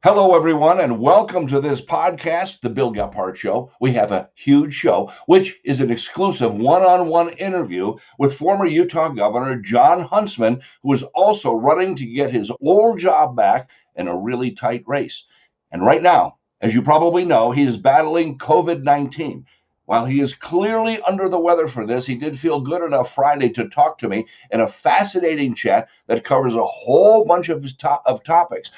Hello, everyone, and welcome to this podcast, The Bill Gephardt Show. We have a huge show, which is an exclusive one-on-one interview with former Utah Governor Jon Huntsman, who is also running to get his old job back in a really tight race. And right now, as you probably know, he is battling COVID-19. While he is clearly under the weather for this, he did feel good enough Friday to talk to me in a fascinating chat that covers a whole bunch of topics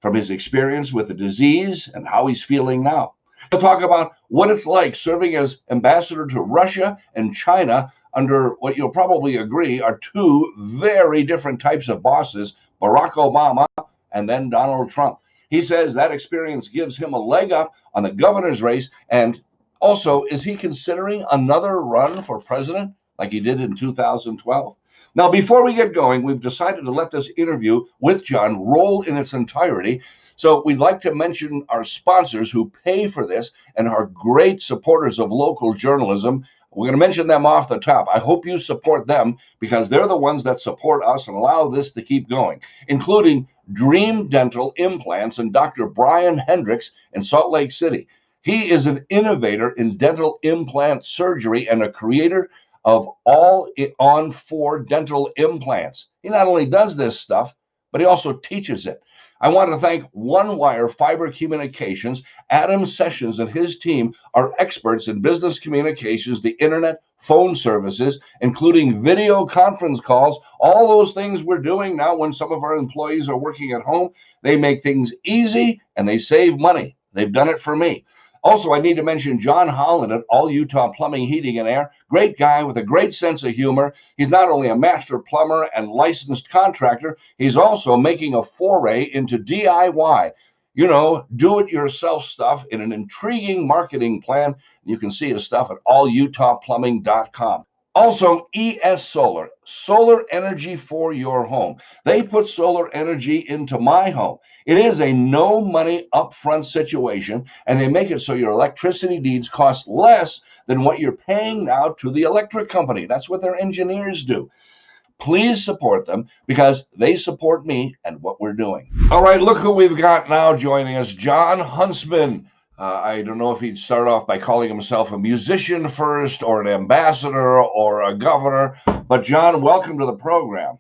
from his experience with the disease and how he's feeling now. He'll talk about what it's like serving as ambassador to Russia and China under what you'll probably agree are two very different types of bosses, Barack Obama and then Donald Trump. He says that experience gives him a leg up on the governor's race. And also, is he considering another run for president like he did in 2012? Now, before we get going, we've decided to let this interview with Jon roll in its entirety. So we'd like to mention our sponsors who pay for this and are great supporters of local journalism. We're going to mention them off the top. I hope you support them because they're the ones that support us and allow this to keep going, including Dream Dental Implants and Dr. Brian Hendricks in Salt Lake City. He is an innovator in dental implant surgery and a creator of all-on-4 dental implants. He not only does this stuff, but he also teaches it. I want to thank One Wire Fiber Communications. Adam Sessions and his team are experts in business communications, the internet, phone services, including video conference calls, all those things we're doing now when some of our employees are working at home. They make things easy and they save money. They've done it for me. Also, I need to mention John Holland at All Utah Plumbing, Heating, and Air. Great guy with a great sense of humor. He's not only a master plumber and licensed contractor, he's also making a foray into DIY. You know, do-it-yourself stuff in an intriguing marketing plan. You can see his stuff at allutahplumbing.com. Also, ES Solar, solar energy for your home. They put solar energy into my home. It is a no money upfront situation, and they make it so your electricity needs cost less than what you're paying now to the electric company. That's what their engineers do. Please support them because they support me and what we're doing. All right, look who we've got now joining us, Jon Huntsman. I don't know if he'd start off by calling himself a musician first or an ambassador or a governor, but Jon, welcome to the program.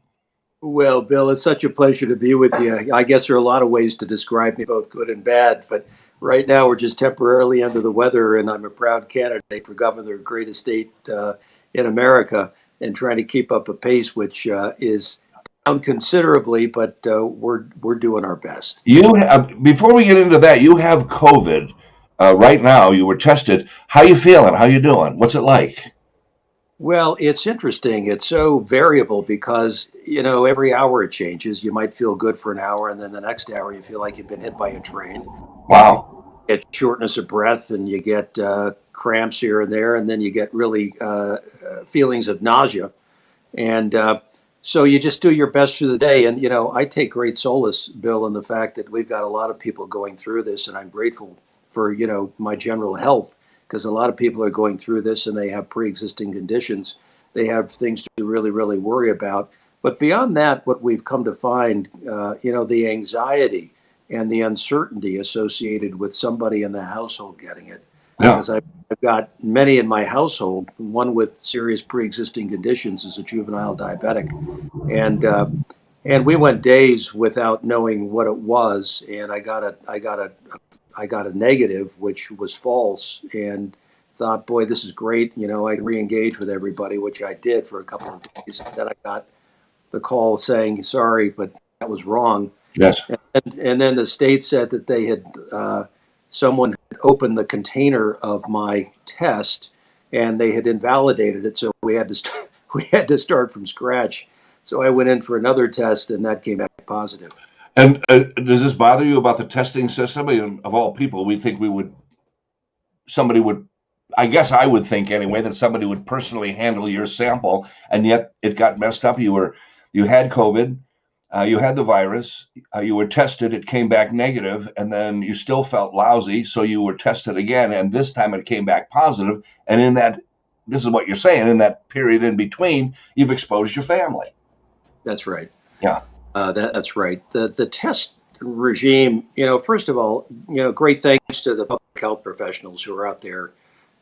Well, Bill, it's such a pleasure to be with you. I guess there are a lot of ways to describe me, both good and bad, but right now we're just temporarily under the weather, and I'm a proud candidate for governor of the greatest state in America and trying to keep up a pace which is down considerably, but we're doing our best. You have, before we get into that, you have COVID right now. You were tested. How you feeling? How you doing? What's it like? Well, it's interesting. It's so variable because, every hour it changes. You might feel good for an hour, and then the next hour you feel like you've been hit by a train. You Wow. get shortness of breath, and you get cramps here and there, and then you get really feelings of nausea. And so you just do your best through the day. And, I take great solace, Bill, in the fact that we've got a lot of people going through this, and I'm grateful for, my general health because a lot of people are going through this and they have pre-existing conditions. They have things to really, really worry about. But beyond that, what we've come to find, the anxiety and the uncertainty associated with somebody in the household getting it. Yeah. Because I've got many in my household, one with serious pre-existing conditions is a juvenile diabetic. And we went days without knowing what it was. And I got a negative, which was false, and thought, boy, this is great. I can re-engage with everybody, which I did for a couple of days. Then I got the call saying, sorry, but that was wrong. Yes. And then the state said that they had, someone had opened the container of my test and they had invalidated it. So we had to start from scratch. So I went in for another test and that came back positive. And does this bother you about the testing system? I mean, of all people, we think somebody would, I guess I would think anyway, that somebody would personally handle your sample, and yet it got messed up. You had COVID, you had the virus, you were tested, it came back negative, and then you still felt lousy, so you were tested again, and this time it came back positive. And this is what you're saying, in that period in between, you've exposed your family. That's right. Yeah. That's right. The test regime, first of all, great thanks to the public health professionals who are out there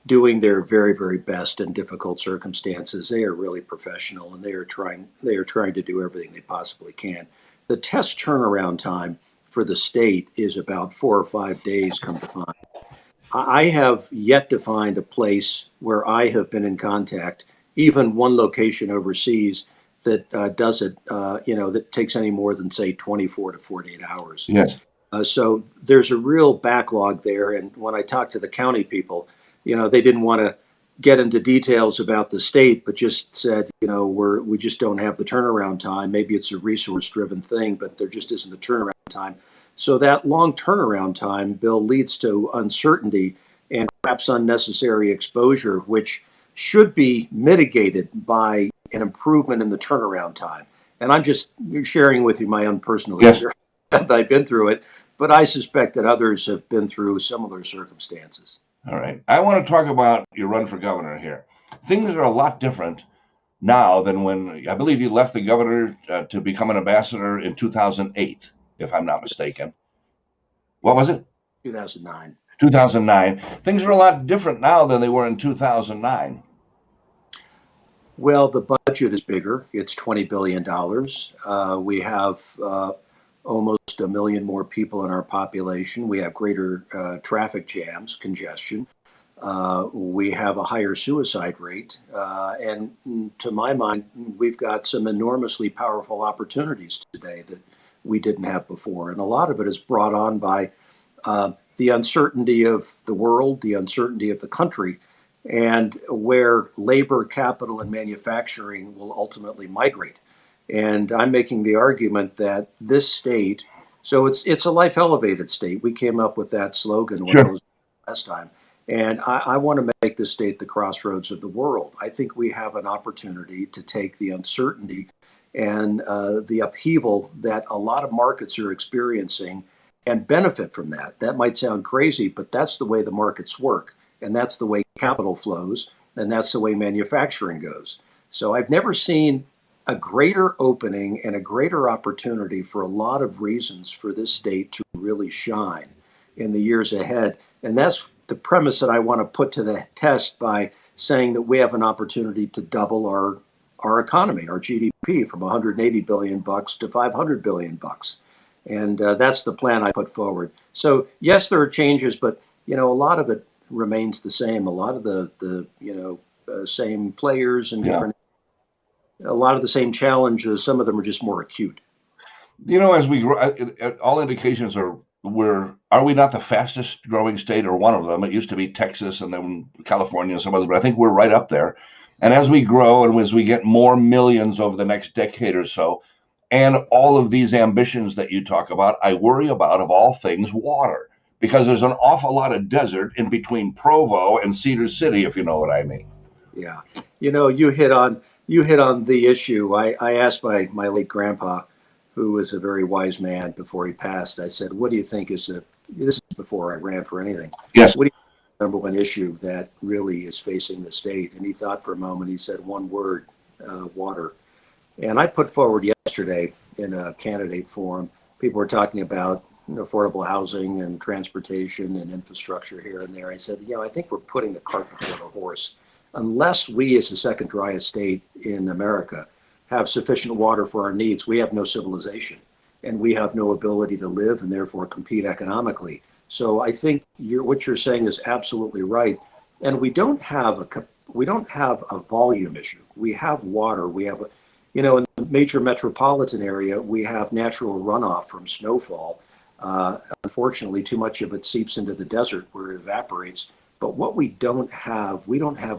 doing their very, very best in difficult circumstances. They are really professional, and they are trying to do everything they possibly can. The test turnaround time for the state is about 4 or 5 days, come to find. I have yet to find a place where I have been in contact, even one location overseas, that does it, that takes any more than, say, 24 to 48 hours. Yes. So there's a real backlog there. And when I talked to the county people, they didn't want to get into details about the state, but just said, we just don't have the turnaround time. Maybe it's a resource driven thing, but there just isn't the turnaround time. So that long turnaround time, Bill, leads to uncertainty and perhaps unnecessary exposure, which should be mitigated by an improvement in the turnaround time. And I'm just sharing with you my own personal experience. I've been through it, but I suspect that others have been through similar circumstances. All right. I want to talk about your run for governor here. Things are a lot different now than when I believe you left the governor to become an ambassador in 2008, if I'm not mistaken. What was it? 2009. 2009. Things are a lot different now than they were in 2009. Well, the budget is bigger. It's $20 billion. We have almost 1 million more people in our population. We have greater traffic jams, congestion. We have a higher suicide rate. And to my mind, we've got some enormously powerful opportunities today that we didn't have before. And a lot of it is brought on by the uncertainty of the world, the uncertainty of the country, and where labor, capital, and manufacturing will ultimately migrate. And I'm making the argument that this state, so it's a life elevated state. We came up with that slogan when I was last time. And I want to make this state the crossroads of the world. I think we have an opportunity to take the uncertainty and the upheaval that a lot of markets are experiencing and benefit from that. That might sound crazy, but that's the way the markets work. And that's the way capital flows. And that's the way manufacturing goes. So I've never seen a greater opening and a greater opportunity for a lot of reasons for this state to really shine in the years ahead. And that's the premise that I want to put to the test by saying that we have an opportunity to double our economy, our GDP, from 180 billion bucks to 500 billion bucks. And that's the plan I put forward. So yes, there are changes, but a lot of it remains the same. A lot of the same players and different, a lot of the same challenges. Some of them are just more acute. As we grow, all indications are are we not the fastest growing state, or one of them? It used to be Texas and then California and some others, but I think we're right up there. And as we grow and as we get more millions over the next decade or so, and all of these ambitions that you talk about, I worry about, of all things, water, because there's an awful lot of desert in between Provo and Cedar City, if you know what I mean. Yeah. You hit on the issue. I asked my late grandpa, who was a very wise man before he passed, I said, what do you think this is before I ran for anything. Yes. What do you think is the number one issue that really is facing the state? And he thought for a moment, he said one word, water. And I put forward yesterday in a candidate forum, people were talking about affordable housing and transportation and infrastructure here and there. I said, I think we're putting the cart before the horse. Unless we, as the second driest state in America, have sufficient water for our needs, we have no civilization, and we have no ability to live and therefore compete economically. So I think what you're saying is absolutely right. And we don't have a volume issue. We have water. We have in the major metropolitan area, we have natural runoff from snowfall. Unfortunately, too much of it seeps into the desert where it evaporates. But what we don't have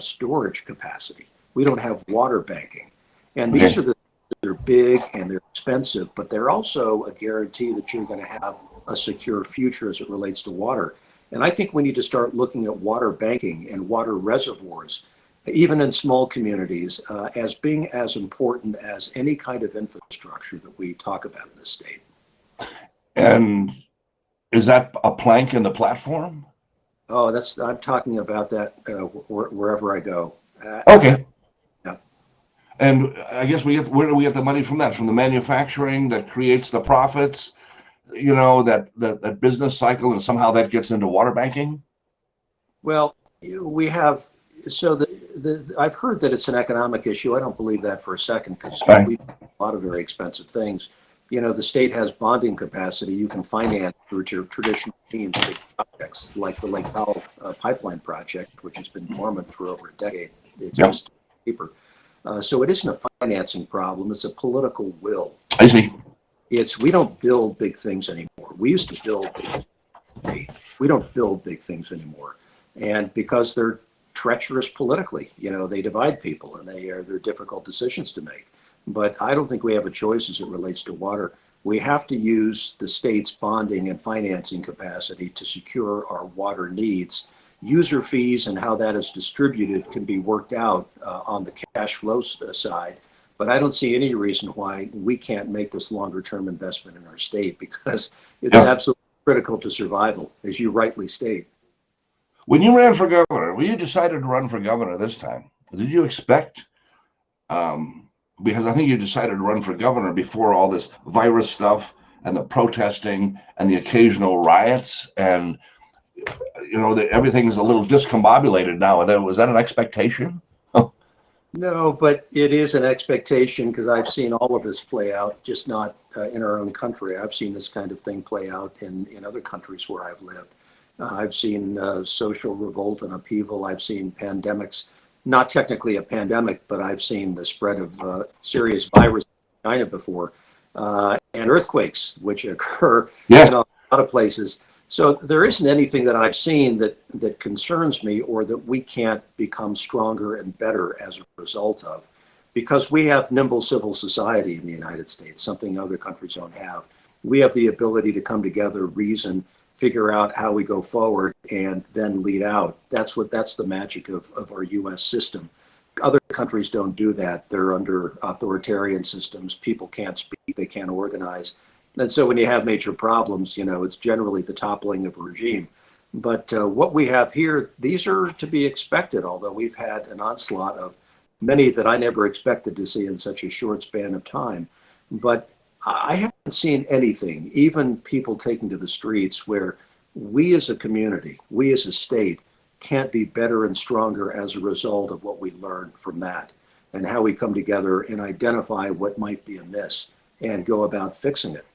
storage capacity. We don't have water banking. And these are they're big and they're expensive, but they're also a guarantee that you're going to have a secure future as it relates to water. And I think we need to start looking at water banking and water reservoirs, even in small communities, as being as important as any kind of infrastructure that we talk about in this state. And is that a plank in the platform? Oh, I'm talking about that wherever I go. Okay. Yeah. And I guess where do we get the money from that? From the manufacturing that creates the profits? that business cycle, and somehow that gets into water banking? Well, we have, so I've heard that it's an economic issue. I don't believe that for a second, because Right. we do a lot of very expensive things. The state has bonding capacity. You can finance through your traditional means big projects like the Lake Powell pipeline project, which has been dormant for over a decade. It's Yep. just cheaper. So it isn't a financing problem. It's a political will. I see. We don't build big things anymore. We used to build big things. We don't build big things anymore. And because they're treacherous politically, they divide people, and they're difficult decisions to make. But I don't think we have a choice as it relates to water. We have to use the state's bonding and financing capacity to secure our water needs. User fees and how that is distributed can be worked out on the cash flow side. But I don't see any reason why we can't make this longer term investment in our state, because it's absolutely critical to survival, as you rightly state. When you ran for governor, when you decided to run for governor this time, did you expect, because I think you decided to run for governor before all this virus stuff and the protesting and the occasional riots, and that everything's a little discombobulated now. Was that an expectation? No, but it is an expectation, because I've seen all of this play out, just not in our own country. I've seen this kind of thing play out in other countries where I've lived. I've seen social revolt and upheaval. I've seen pandemics, not technically a pandemic, but I've seen the spread of serious virus in China before, and earthquakes, which occur in a lot of places. So there isn't anything that I've seen that concerns me, or that we can't become stronger and better as a result of, because we have nimble civil society in the United States, something other countries don't have. We have the ability to come together, reason, figure out how we go forward, and then lead out. That's the magic of our U.S. system. Other countries don't do that. They're under authoritarian systems. People can't speak, they can't organize. And so when you have major problems, it's generally the toppling of a regime. But what we have here, these are to be expected, although we've had an onslaught of many that I never expected to see in such a short span of time. But I haven't seen anything, even people taking to the streets, where we as a community, we as a state, can't be better and stronger as a result of what we learned from that, and how we come together and identify what might be amiss and go about fixing it.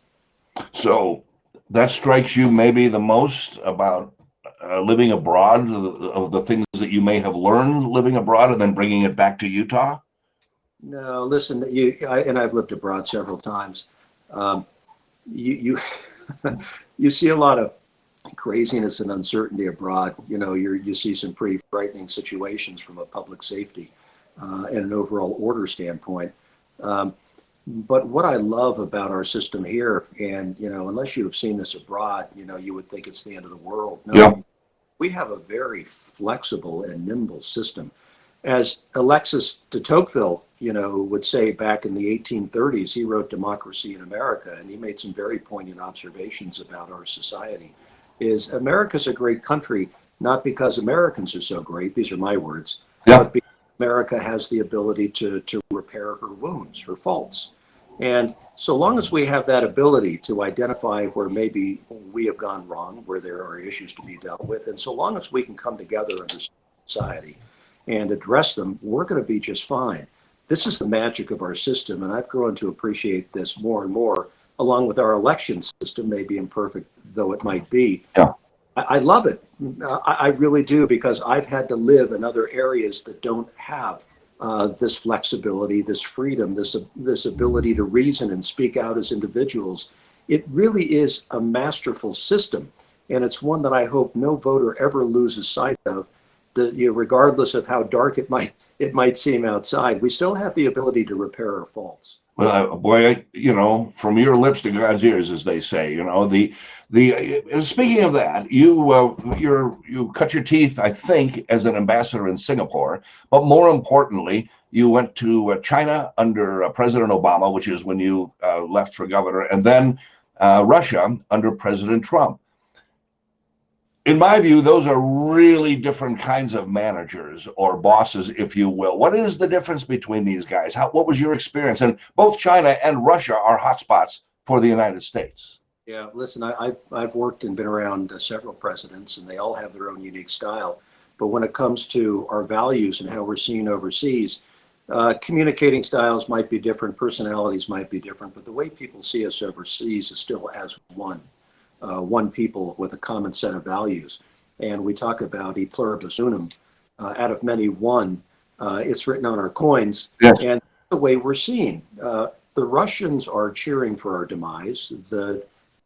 So that strikes you maybe the most about living abroad, of the things that you may have learned living abroad and then bringing it back to Utah? No, listen, and I've lived abroad several times. You you see a lot of craziness and uncertainty abroad. You see some pretty frightening situations from a public safety and an overall order standpoint. But what I love about our system here, and unless you have seen this abroad, you would think it's the end of the world. No, we have a very flexible and nimble system. As Alexis de Tocqueville, would say back in the 1830s, he wrote Democracy in America, and he made some very poignant observations about our society. Is America's a great country, not because Americans are so great, these are my words, but because America has the ability to repair her wounds, her faults. And so long as we have that ability to identify where maybe we have gone wrong, where there are issues to be dealt with, and so long as we can come together as a society and address them, we're going to be just fine. This is the magic of our system, and I've grown to appreciate this more and more, along with our election system, maybe imperfect though it might be. I love it. I really do, because I've had to live in other areas that don't have this flexibility, this freedom, this ability to reason and speak out as individuals. It really is a masterful system, and it's one that I hope no voter ever loses sight of. That regardless of how dark it might seem outside, we still have the ability to repair our faults. Well, boy, from your lips to God's ears, as they say. Speaking of that, you cut your teeth, I think, as an ambassador in Singapore, but more importantly, you went to China under President Obama, which is when you left for governor, and then Russia under President Trump. In my view, those are really different kinds of managers, or bosses, if you will. What is the difference between these guys? What was your experience? And both China and Russia are hotspots for the United States. Yeah, listen, I've worked and been around several presidents, and they all have their own unique style. But when it comes to our values and how we're seen overseas, communicating styles might be different, personalities might be different, but the way people see us overseas is still as one people with a common set of values. And we talk about e pluribus unum, out of many one. It's written on our coins, Yes. and the way we're seen. The Russians are cheering for our demise.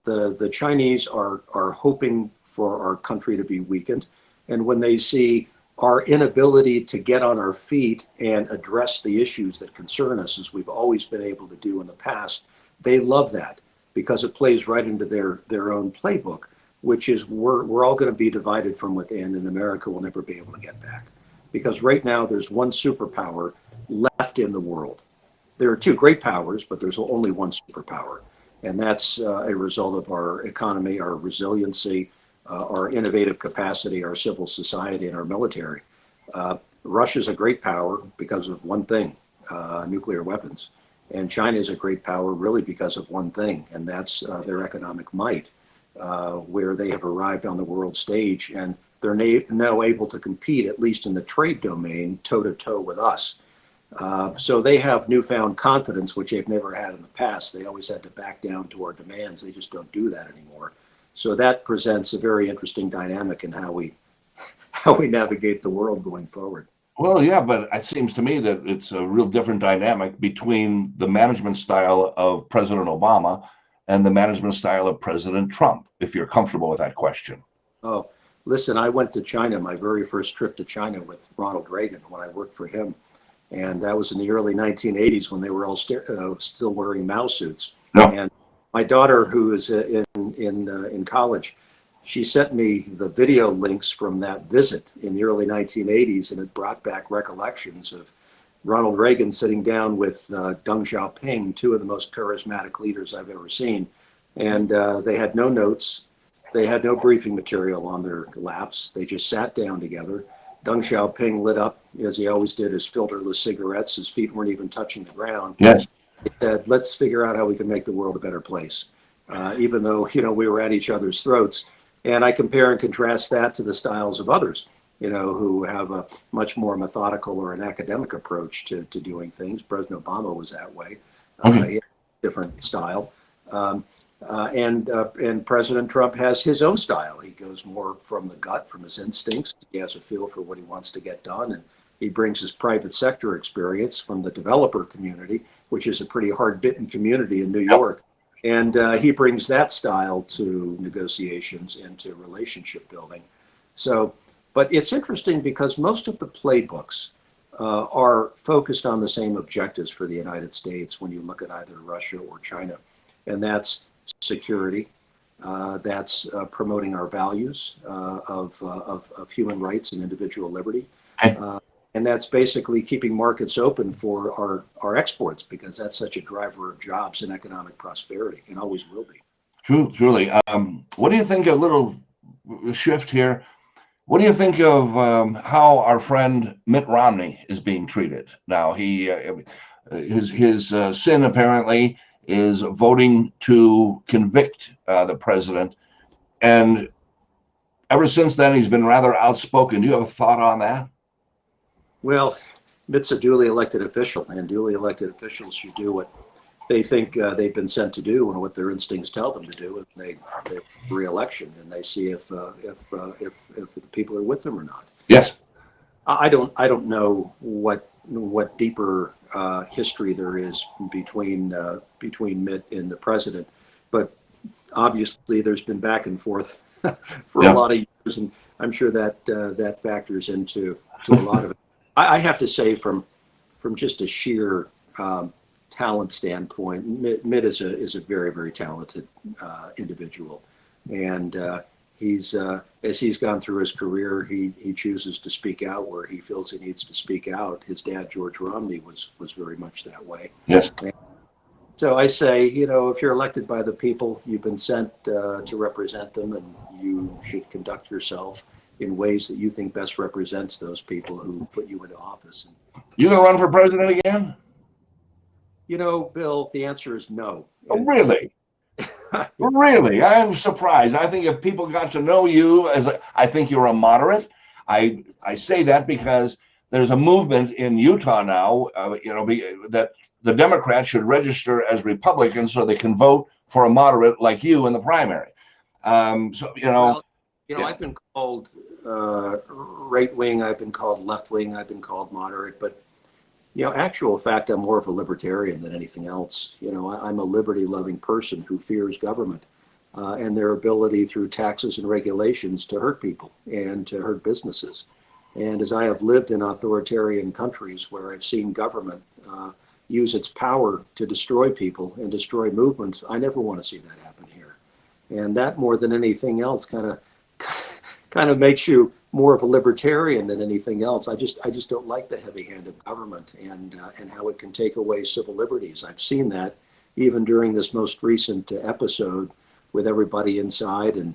The Chinese are hoping for our country to be weakened. And when they see our inability to get on our feet and address the issues that concern us, as we've always been able to do in the past, they love that because it plays right into their own playbook, which is we're all going to be divided from within, and America will never be able to get back. Because right now there's one superpower left in the world. There are two great powers, but there's only one superpower. And that's a result of our economy, our resiliency, our innovative capacity, our civil society, and our military. Russia's a great power because of one thing, nuclear weapons. And China is a great power really because of one thing, and that's their economic might, where they have arrived on the world stage, and they're now able to compete, at least in the trade domain, toe-to-toe with us. So they have newfound confidence, which they've never had in the past. They always had to back down to our demands. They just don't do that anymore. So that presents a very interesting dynamic in how we navigate the world going forward. Well, yeah, but it seems to me that it's a real different dynamic between the management style of President Obama and the management style of President Trump, if you're comfortable with that question. Oh, listen, I went to China, my very first trip to China with Ronald Reagan when I worked for him. And that was in the early 1980s when they were all still wearing Mao suits. No. And my daughter, who is in college, she sent me the video links from that visit in the early 1980s, and it brought back recollections of Ronald Reagan sitting down with Deng Xiaoping, two of the most charismatic leaders I've ever seen. And they had no notes. They had no briefing material on their laps. They just sat down together. Deng Xiaoping lit up, as he always did, his filterless cigarettes. His feet weren't even touching the ground. Yes. He said, let's figure out how we can make the world a better place, even though, we were at each other's throats. And I compare and contrast that to the styles of others, who have a much more methodical or an academic approach to doing things. President Obama was that way. Okay. He had a different style. And President Trump has his own style. He goes more from the gut, from his instincts. He has a feel for what he wants to get done, and he brings his private sector experience from the developer community, which is a pretty hard-bitten community in New York. And he brings that style to negotiations and to relationship building. So, but it's interesting because most of the playbooks are focused on the same objectives for the United States when you look at either Russia or China, and that's security, that's promoting our values of human rights and individual liberty, and that's basically keeping markets open for our exports, because that's such a driver of jobs and economic prosperity, and always will be. Truly. What do you think, a little shift here, what do you think of how our friend Mitt Romney is being treated now? His sin apparently is voting to convict the president, and ever since then he's been rather outspoken. Do you have a thought on that? Well, Mitt's a duly elected official, and duly elected officials should do what they think they've been sent to do and what their instincts tell them to do, and they re-election, and they see if the people are with them or not. Yes. I don't know what deeper history there is between Mitt and the president, but obviously there's been back and forth for a lot of years, and I'm sure that factors into a lot of it. I have to say, from just a sheer talent standpoint, Mitt is a very, very talented individual, and he's as he's gone through his career, he chooses to speak out where he feels he needs to speak out. His dad, George Romney, was very much that way. Yes. And so I say, if you're elected by the people, you've been sent to represent them, and you should conduct yourself in ways that you think best represents those people who put you into office. You gonna run for president again? Bill, the answer is no. Oh, really? Really, I'm surprised. I think if people got to know you I think you're a moderate. I say that because there's a movement in Utah now, that the Democrats should register as Republicans so they can vote for a moderate like you in the primary. So Well, yeah, I've been called right wing, I've been called left wing, I've been called moderate, but actual fact, I'm more of a libertarian than anything else. I'm a liberty loving person who fears government and their ability through taxes and regulations to hurt people and to hurt businesses. And as I have lived in authoritarian countries where I've seen government use its power to destroy people and destroy movements, I never want to see that happen here. And that, more than anything else, kind of makes you more of a libertarian than anything else. I just don't like the heavy hand of government and how it can take away civil liberties. I've seen that even during this most recent episode with everybody inside and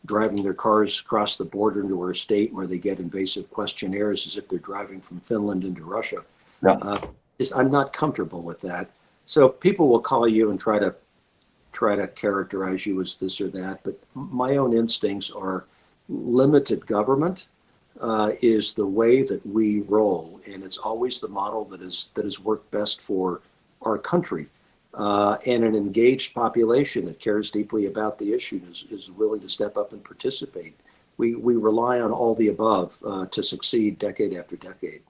driving their cars across the border into our state where they get invasive questionnaires as if they're driving from Finland into Russia. yeah. I'm not comfortable with that. So people will call you and try to characterize you as this or that, but my own instincts are limited government is the way that we roll, and it's always the model that has worked best for our country. And an engaged population that cares deeply about the issue is willing to step up and participate. We rely on all the above to succeed decade after decade.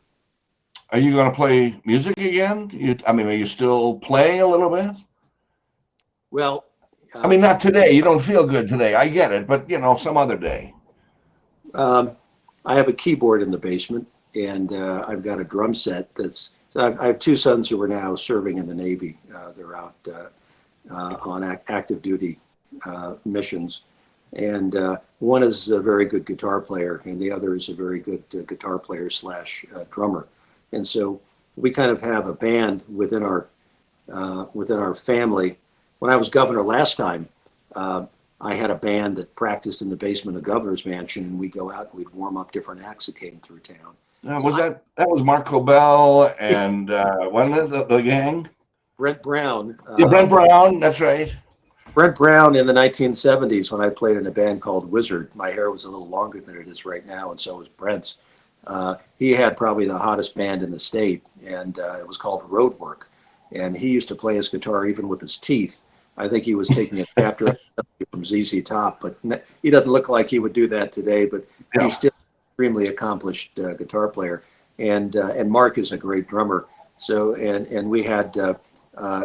Are you going to play music again? Are you still playing a little bit? Well, Not today. You don't feel good today. I get it, but some other day. I have a keyboard in the basement, and I've got a drum set So I have two sons who are now serving in the Navy. They're out on active duty missions. And one is a very good guitar player, and the other is a very good guitar player slash drummer. And so we kind of have a band within our family. When I was governor last time, I had a band that practiced in the basement of the governor's mansion, and we'd go out and we'd warm up different acts that came through town. That was Mark Cobell and wasn't it the gang? Brent Brown. Yeah, Brent Brown. That's right. Brent Brown in the 1970s, when I played in a band called Wizard, my hair was a little longer than it is right now, and so was Brent's. He had probably the hottest band in the state, and it was called Roadwork. And he used to play his guitar even with his teeth. I think he was taking a chapter from ZZ Top, but he doesn't look like he would do that today. But he's still an extremely accomplished guitar player, and Mark is a great drummer. So and we had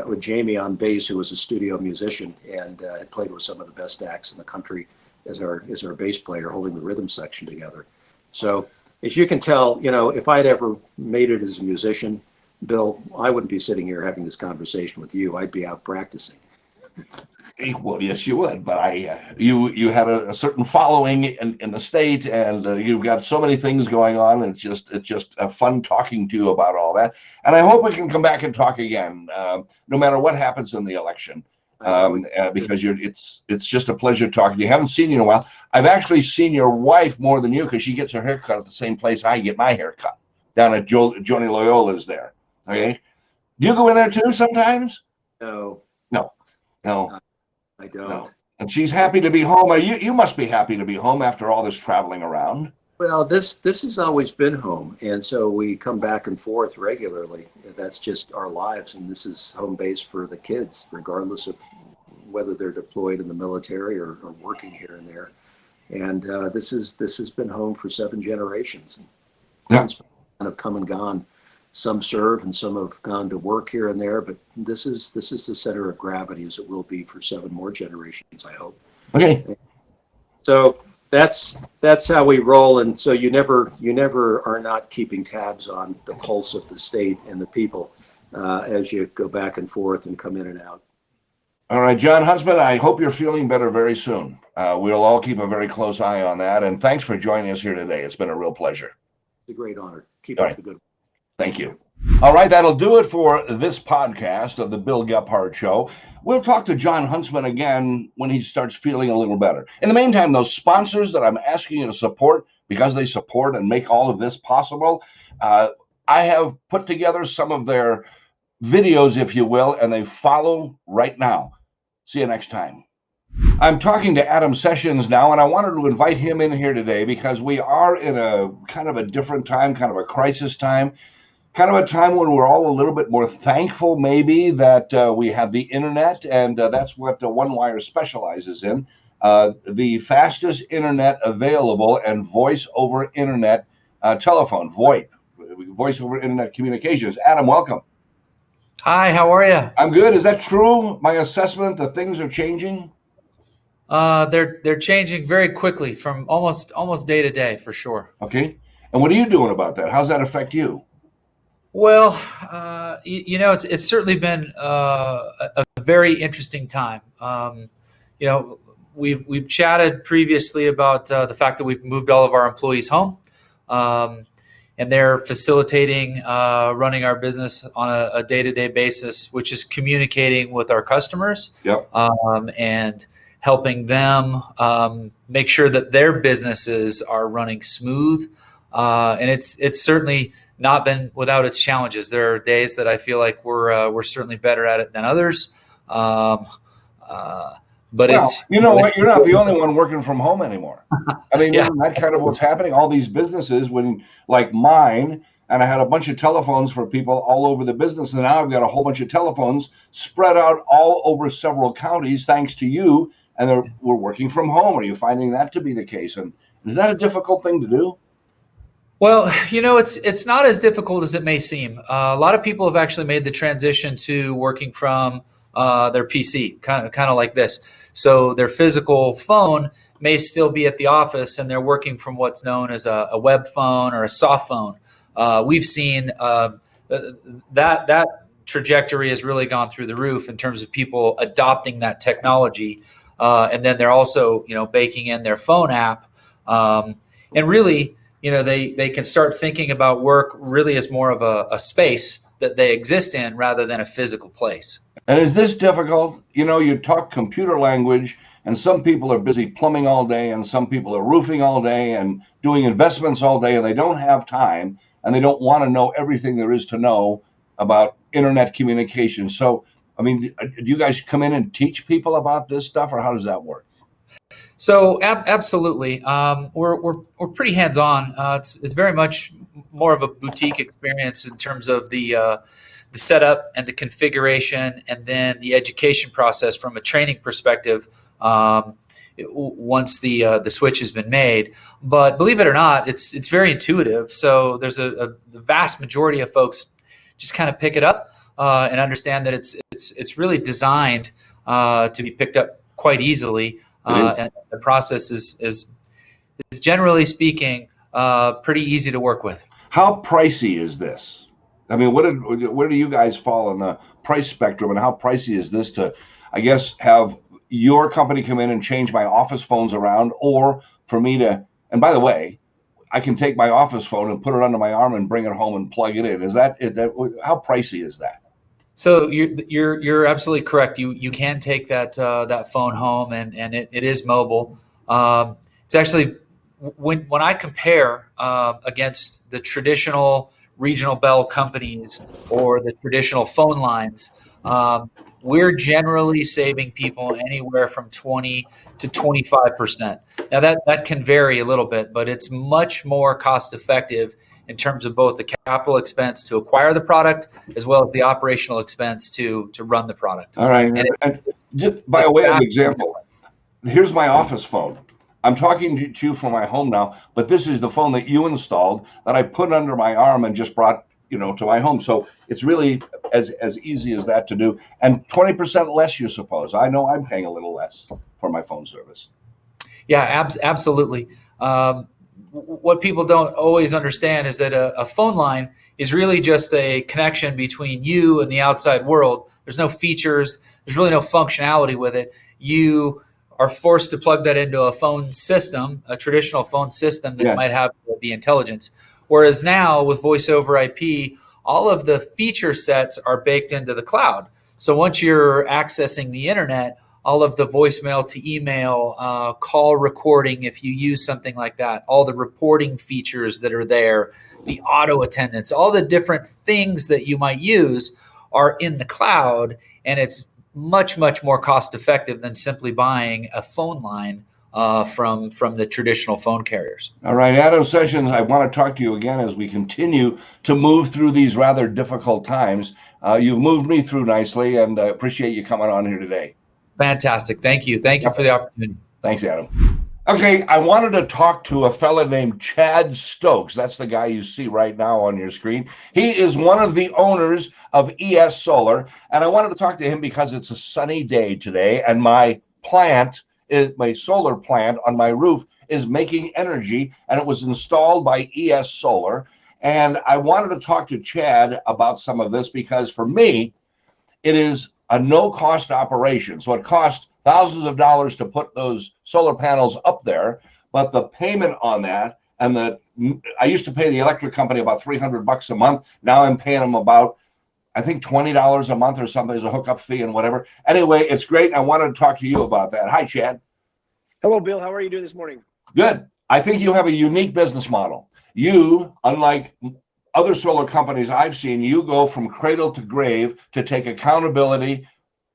with Jamie on bass, who was a studio musician and had played with some of the best acts in the country as our bass player, holding the rhythm section together. So as you can tell, if I'd ever made it as a musician, Bill, I wouldn't be sitting here having this conversation with you. I'd be out practicing. Well, yes, you would, but you had a certain following in the state, and you've got so many things going on. And it's just fun talking to you about all that. And I hope we can come back and talk again, no matter what happens in the election, because it's just a pleasure talking to you. I haven't seen you in a while. I've actually seen your wife more than you because she gets her hair cut at the same place I get my hair cut, down at Joni Loyola's there. Okay, do you go in there too sometimes? No. No, I don't. no. And she's happy to be home. You must be happy to be home after all this traveling around. Well, this has always been home, and so we come back and forth regularly. That's just our lives, and this is home base for the kids, regardless of whether they're deployed in the military or working here and there. And this has been home for 7 generations. Yeah. Kind of come and gone. Some serve and some have gone to work here and there, but this is the center of gravity, as it will be for 7 more generations, I hope. Okay. So that's how we roll, and so you never are not keeping tabs on the pulse of the state and the people as you go back and forth and come in and out. All right, Jon Huntsman, I hope you're feeling better very soon. We'll all keep a very close eye on that, and thanks for joining us here today. It's been a real pleasure. It's a great honor. Keep up the good work. Thank you. All right, that'll do it for this podcast of the Bill Gephardt Show. We'll talk to Jon Huntsman again when he starts feeling a little better. In the meantime, those sponsors that I'm asking you to support, because they support and make all of this possible, I have put together some of their videos, if you will, and they follow right now. See you next time. I'm talking to Adam Sessions now, and I wanted to invite him in here today because we are in a kind of a different time, kind of a crisis time, kind of a time when we're all a little bit more thankful maybe that we have the internet, and that's what OneWire specializes in, the fastest internet available and voice over internet telephone, VoIP, voice over internet communications. Adam, welcome. Hi, how are you? I'm good. Is that true? My assessment that things are changing? They're changing very quickly from almost day to day, for sure. Okay. And what are you doing about that? How's that affect you? Well, it's certainly been a very interesting time. We've chatted previously about the fact that we've moved all of our employees home, and they're facilitating running our business on a day-to-day basis, which is communicating with our customers. Yep. And helping them make sure that their businesses are running smooth. And it's certainly not been without its challenges. There are days that I feel like we're certainly better at it than others. But you know what? You're not the only one working from home anymore. I mean, Yeah. isn't that kind of what's happening? All these businesses, when like mine, and I had a bunch of telephones for people all over the business, and now I've got a whole bunch of telephones spread out all over several counties, thanks to you, and we're working from home. Are you finding that to be the case? And is that a difficult thing to do? Well, it's not as difficult as it may seem. A lot of people have actually made the transition to working from their PC, kind of like this. So their physical phone may still be at the office, and they're working from what's known as a web phone or a soft phone. We've seen that trajectory has really gone through the roof in terms of people adopting that technology, and then they're also baking in their phone app, and really. They can start thinking about work really as more of a space that they exist in rather than a physical place. And is this difficult? You talk computer language, and some people are busy plumbing all day, and some people are roofing all day and doing investments all day, and they don't have time, and they don't want to know everything there is to know about internet communication. So, I mean, do you guys come in and teach people about this stuff, or how does that work? So absolutely, we're pretty hands-on. It's very much more of a boutique experience in terms of the setup and the configuration, and then the education process from a training perspective. Once the switch has been made, but believe it or not, it's very intuitive. So there's the vast majority of folks just kind of pick it up and understand that it's really designed to be picked up quite easily. And the process is generally speaking pretty easy to work with. How pricey is this? I mean, where do you guys fall on the price spectrum, and how pricey is this to, I guess, have your company come in and change my office phones around, or for me to? And by the way, I can take my office phone and put it under my arm and bring it home and plug it in. Is that how pricey is that? So you're absolutely correct. You can take that phone home, and it is mobile. It's actually when I compare against the traditional regional bell companies or the traditional phone lines, we're generally saving people anywhere from 20 to 25%. Now that can vary a little bit, but it's much more cost effective in terms of both the capital expense to acquire the product as well as the operational expense to run the product. All right. And just by way of example, here's my office phone. I'm talking to you from my home now, but this is the phone that you installed that I put under my arm and just brought to my home. So it's really as easy as that to do. And 20% less, you suppose. I know I'm paying a little less for my phone service. Yeah, absolutely. What people don't always understand is that a phone line is really just a connection between you and the outside world. There's no features. There's really no functionality with it. You are forced to plug that into a phone system, a traditional phone system that might have the intelligence. Whereas now with voice over IP, all of the feature sets are baked into the cloud. So once you're accessing the internet, all of the voicemail to email, call recording, if you use something like that, all the reporting features that are there, the auto attendance, all the different things that you might use are in the cloud, and it's much, much more cost effective than simply buying a phone line from the traditional phone carriers. All right, Adam Sessions, I want to talk to you again as we continue to move through these rather difficult times. You've moved me through nicely, and I appreciate you coming on here today. Fantastic. Thank you. Thank you for the opportunity. Thanks, Adam. Okay, I wanted to talk to a fella named Chad Stokes. That's the guy you see right now on your screen. He is one of the owners of ES Solar, and I wanted to talk to him because it's a sunny day today, and my solar plant on my roof is making energy, and it was installed by ES Solar. And I wanted to talk to Chad about some of this because for me, it is a no-cost operation. So it costs thousands of dollars to put those solar panels up there, but the payment on that, and I used to pay the electric company about $300 a month. Now I'm paying them about, I think, $20 a month or something as a hookup fee and whatever. Anyway, it's great. I wanted to talk to you about that. Hi, Chad. Hello, Bill. How are you doing this morning? Good. I think you have a unique business model. You, unlike other solar companies I've seen, you go from cradle to grave to take accountability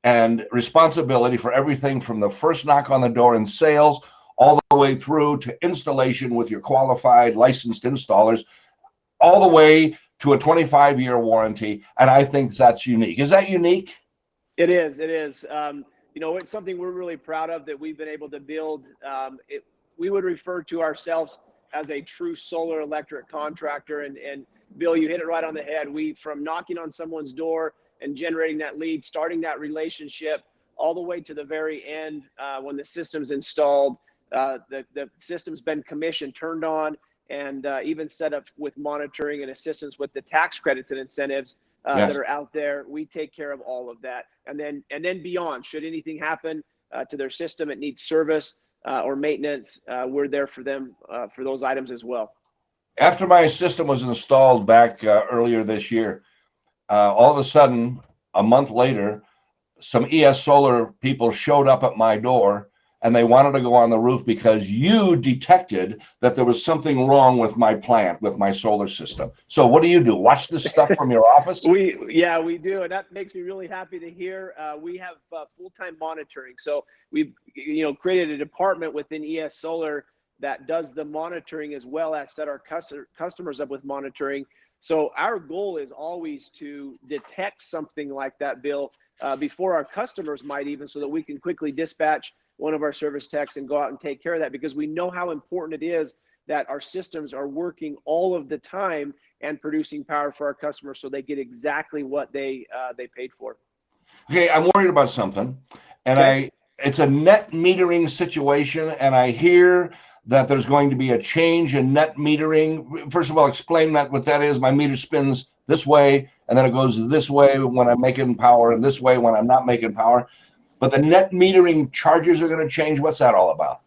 and responsibility for everything from the first knock on the door in sales all the way through to installation with your qualified licensed installers, all the way to a 25-year warranty. And I think that's unique. Is that unique? It is. It is. It's something we're really proud of that we've been able to build. We would refer to ourselves as a true solar electric contractor. And Bill, you hit it right on the head. From knocking on someone's door and generating that lead, starting that relationship, all the way to the very end when the system's installed, the system's been commissioned, turned on, and even set up with monitoring and assistance with the tax credits and incentives that are out there. We take care of all of that. And then beyond, should anything happen to their system, it needs service or maintenance, we're there for them for those items as well. After my system was installed back earlier this year, all of a sudden, a month later, some ES Solar people showed up at my door and they wanted to go on the roof because you detected that there was something wrong with my plant, with my solar system. So what do? Watch this stuff from your office? We do. And that makes me really happy to hear. We have full-time monitoring. So we've created a department within ES Solar that does the monitoring as well as set our customers up with monitoring. So our goal is always to detect something like that, Bill, before our customers might even, so that we can quickly dispatch one of our service techs and go out and take care of that, because we know how important it is that our systems are working all of the time and producing power for our customers so they get exactly what they paid for. Okay, I'm worried about something, and it's a net metering situation, and I hear that there's going to be a change in net metering. First of all, explain what that is. My meter spins this way, and then it goes this way when I'm making power, and this way when I'm not making power. But the net metering charges are going to change. What's that all about?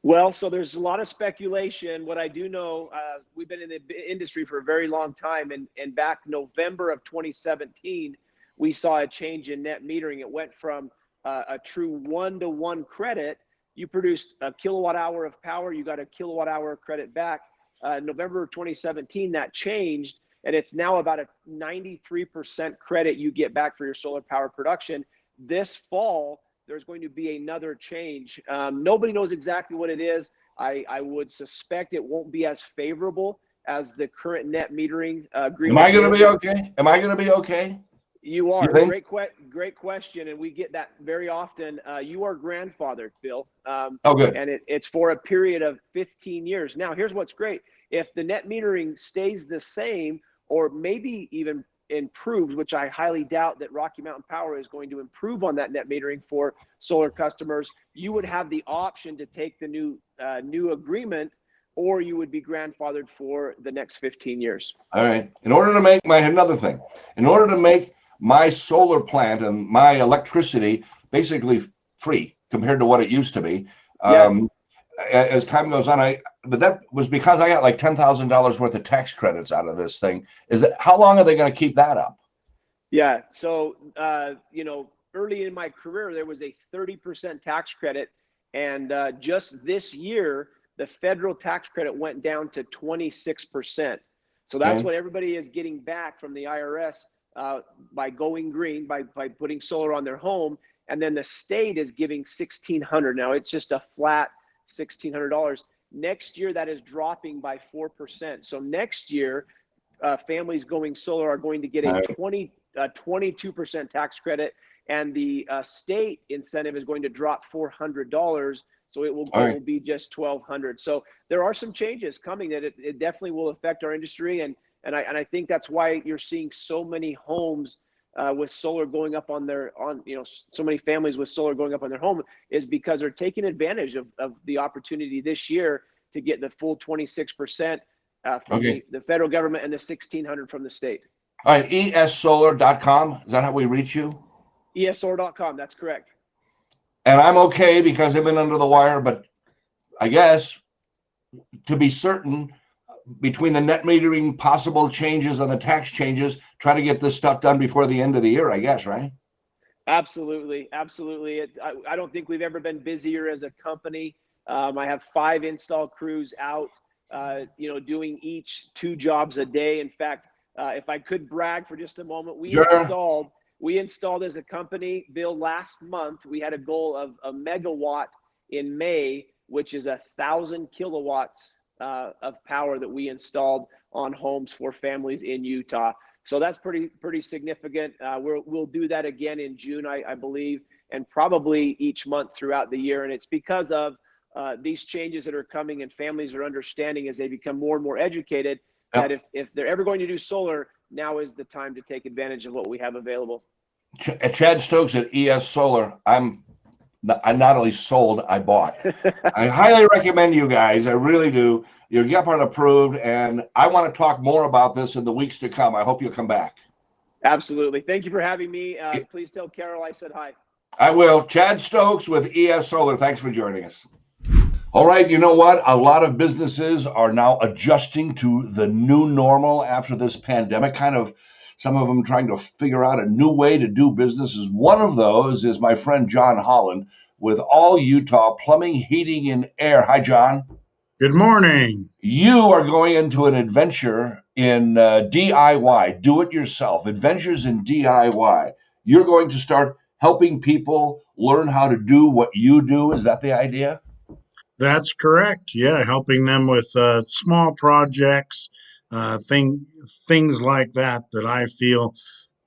Well, so there's a lot of speculation. What I do know, we've been in the industry for a very long time, and back November of 2017, we saw a change in net metering. It went from a true 1-to-1 credit. You produced a kilowatt hour of power, you got a kilowatt hour credit back. November of 2017, that changed, and it's now about a 93% credit you get back for your solar power production. This fall, there's going to be another change. Nobody knows exactly what it is. I would suspect it won't be as favorable as the current net metering agreement. Am I going to be okay? Am I going to be okay? You are. Great question, and we get that very often. You are grandfathered, Bill. Good. And it's for a period of 15 years. Now, here's what's great. If the net metering stays the same, or maybe even improves, which I highly doubt that Rocky Mountain Power is going to improve on that net metering for solar customers, you would have the option to take the new agreement, or you would be grandfathered for the next 15 years. All right. In order to make my solar plant and my electricity basically free compared to what it used to be, as time goes on, but that was because I got like $10,000 worth of tax credits out of this thing. How long are they going to keep that up? Yeah. So, early in my career, there was a 30% tax credit. And just this year, the federal tax credit went down to 26%. So that's what everybody is getting back from the IRS by going green, by putting solar on their home. And then the state is giving $1,600. Now it's just a flat $1,600. Next year, that is dropping by 4%. So next year, families going solar are going to get a 22% tax credit, and the state incentive is going to drop $400. So it will be just $1,200. So there are some changes coming that it definitely will affect our industry, and I think that's why you're seeing so many homes with solar going up so many families with solar going up on their home, is because they're taking advantage of the opportunity this year to get the full 26% from the federal government and the $1,600 from the state. All right, essolar.com. Is that how we reach you? essolar.com. That's correct. And I'm okay because I've been under the wire, but I guess to be certain, between the net metering possible changes and the tax changes, try to get this stuff done before the end of the year, I guess, right? Absolutely. I don't think we've ever been busier as a company. I have 5 install crews out, doing each 2 jobs a day. In fact, if I could brag for just a moment, we installed as a company, Bill, last month. We had a goal of a megawatt in May, which is 1,000 kilowatts of power that we installed on homes for families in Utah. So that's pretty significant. We'll do that again in June, I believe, and probably each month throughout the year. And it's because of these changes that are coming, and families are understanding as they become more and more educated that if they're ever going to do solar, now is the time to take advantage of what we have available. Chad Stokes at ES Solar. I'm not only sold, I bought. I highly recommend you guys. I really do. You're Gephardt approved, and I want to talk more about this in the weeks to come. I hope you'll come back. Absolutely. Thank you for having me. Please tell Carol I said hi. I will. Chad Stokes with ES Solar. Thanks for joining us. All right, you know what? A lot of businesses are now adjusting to the new normal after this pandemic, some of them trying to figure out a new way to do business. One of those is my friend Jon Holland with All Utah Plumbing, Heating, and Air. Hi, John. Good morning. You are going into an adventure in DIY, do-it-yourself, adventures in DIY. You're going to start helping people learn how to do what you do. Is that the idea? That's correct. Yeah, helping them with small projects, things like that I feel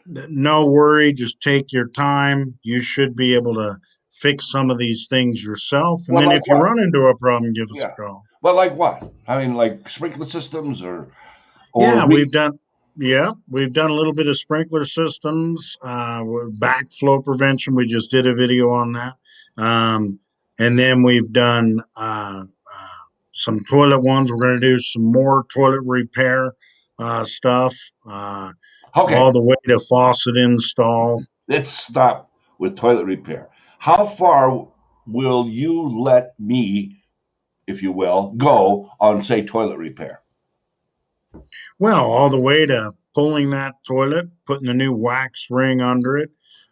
that no worry, just take your time. You should be able to fix some of these things yourself. And then if you run into a problem, give us a call. Well, like what? I mean, like sprinkler systems or we've done a little bit of sprinkler systems, backflow prevention. We just did a video on that. And then we've done some toilet ones. We're going to do some more toilet repair stuff, all the way to faucet install. Let's stop with toilet repair. How far will you let me, if you will, go on, say, toilet repair? Well, all the way to pulling that toilet, putting a new wax ring under it,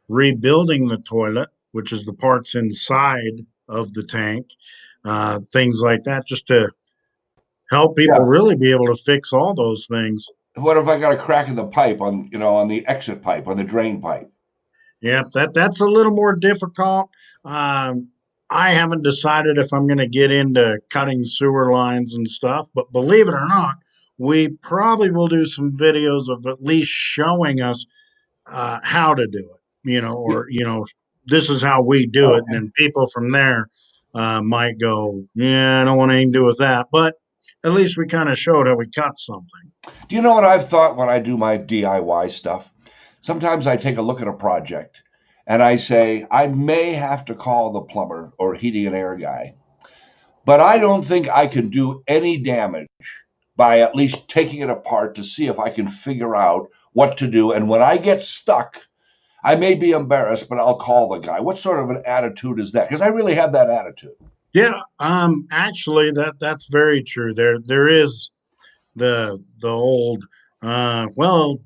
rebuilding the toilet, which is the parts inside of the tank, things like that, just to help people really be able to fix all those things. What if I got a crack in the pipe on the exit pipe, on the drain pipe? Yeah, that's a little more difficult. I haven't decided if I'm going to get into cutting sewer lines and stuff, but believe it or not, we probably will do some videos of at least showing us how to do it, this is how we do it. And then people from there might go, I don't want anything to do with that. But at least we kind of showed how we cut something. Do you know what I've thought when I do my DIY stuff? Sometimes I take a look at a project and I say, I may have to call the plumber or heating and air guy, but I don't think I can do any damage by at least taking it apart to see if I can figure out what to do. And when I get stuck, I may be embarrassed, but I'll call the guy. What sort of an attitude is that? Because I really have that attitude. Yeah, actually, that's very true. There is the old, well,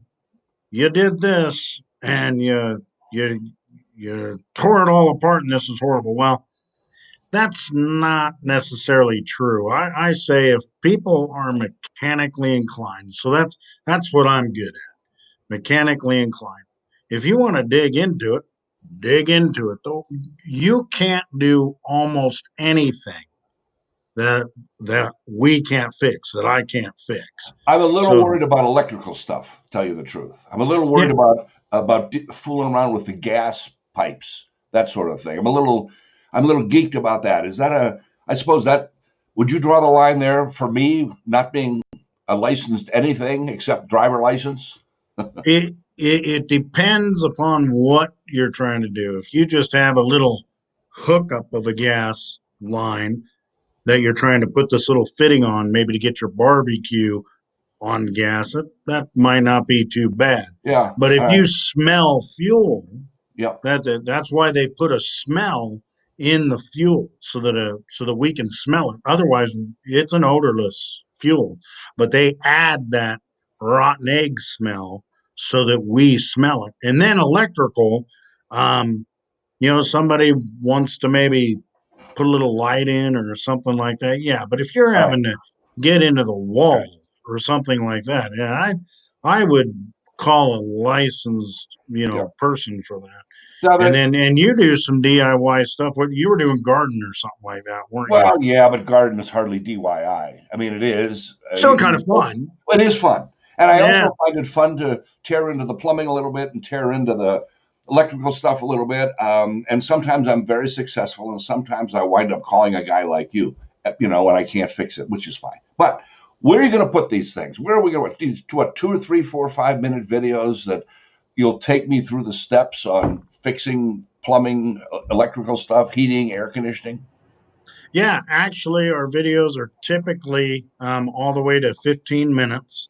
you did this and you tore it all apart, and this is horrible. Well, that's not necessarily true. I say if people are mechanically inclined, so that's what I'm good at. mechanically inclined. If you want to dig into it, dig into it. Though you can't do almost anything that we can't fix, that I can't fix. I'm a little So worried about electrical stuff, to tell you the truth. I'm a little yeah, worried about fooling around with the gas pipes, that sort of thing. I'm a little geeked about that. Is that I suppose that, would you draw the line there for me not being a licensed anything except driver license? it depends upon what you're trying to do. If you just have a little hookup of a gas line that you're trying to put this little fitting on, maybe to get your barbecue on gas, that might not be too bad. Yeah. But if All you right. smell fuel, Yeah. that's why they put a smell in the fuel so that we can smell it. Otherwise, it's an odorless fuel. But they add that rotten egg smell so that we smell it. And then electrical, somebody wants to maybe put a little light in or something like that. Yeah, but if you're All right. having to get into the wall Okay. or something like that, yeah, I would call a licensed, Yeah. person for that. Now And you do some DIY stuff. What you were doing garden or something like that, weren't you? well, yeah, but garden is hardly DIY. I mean, it is. Still kind of fun. It is fun. And I Yeah. also find it fun to tear into the plumbing a little bit and tear into the electrical stuff a little bit. And sometimes I'm very successful, and sometimes I wind up calling a guy like you, when I can't fix it, which is fine. But where are you going to put these things? Where are we going to, what, 2 or 3, 4, 5 minute videos that you'll take me through the steps on fixing plumbing, electrical stuff, heating, air conditioning? Yeah, actually, our videos are typically all the way to 15 minutes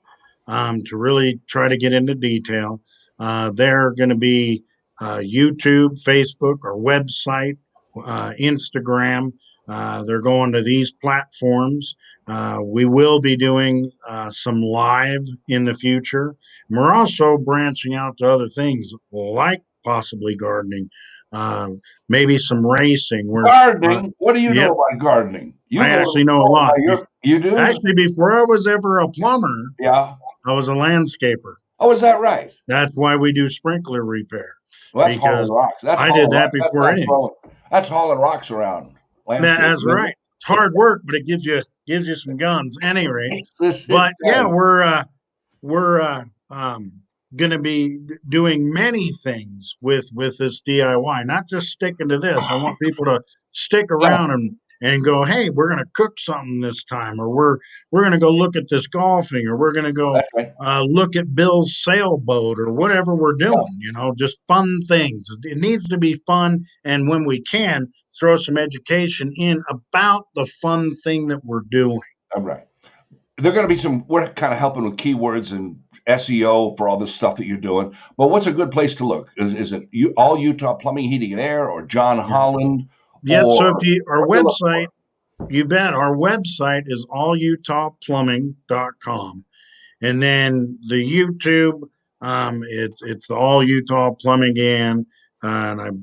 to really try to get into detail. They're going to be YouTube, Facebook, our website, Instagram. They're going to these platforms. We will be doing some live in the future. And we're also branching out to other things like possibly gardening, maybe some racing. Gardening? What do you know Yep, about gardening? You I go to actually know a school lot. you do? Actually, before I was ever a plumber, Yeah. I was a landscaper. Oh, is that right? That's why we do sprinkler repair, Well, that's hauling because rocks. That's I did hauling that rocks. That's before not anything. throwing. That's hauling rocks around. Landscaping, That's isn't right. It's hard work, but it gives you some guns. At any rate, it? This it but yeah, does. we're going to be doing many things with this DIY. Not just sticking to this. I want people to stick Yeah, around and go, hey, we're going to cook something this time, or we're going to go look at this golfing, or we're going to go that's right. look at Bill's sailboat, or whatever we're Yeah, doing. Just fun things. It needs to be fun, and when we can, throw some education in about the fun thing that we're doing. I'm right. There are going to be we're kind of helping with keywords and SEO for all this stuff that you're doing. But what's a good place to look? Is it all Utah Plumbing, Heating, and Air, or Jon Holland, Yep. So if or our what do you look website, for? you bet, our website is allutahplumbing.com. And then the YouTube, it's the All Utah Plumbing and the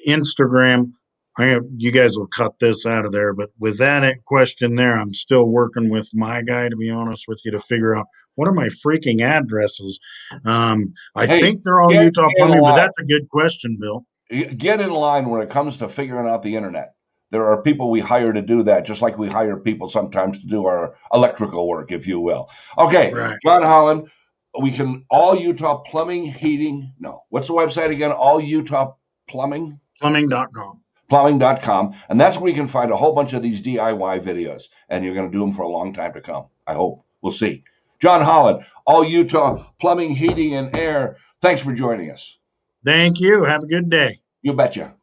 Instagram. You guys will cut this out of there, but with that question there, I'm still working with my guy, to be honest with you, to figure out what are my freaking addresses. I Hey, think they're All get Utah in Plumbing, but line. that's a good question, Bill. Get in line when it comes to figuring out the internet. There are people we hire to do that, just like we hire people sometimes to do our electrical work, if you will. Okay, Right. Jon Holland, we can all Utah Plumbing, Heating. No, what's the website again? All Utah Plumbing? Plumbing.com. Plumbing.com. And that's where you can find a whole bunch of these DIY videos. And you're going to do them for a long time to come. I hope. We'll see. Jon Holland, All Utah Plumbing, Heating, and Air. Thanks for joining us. Thank you. Have a good day. You betcha.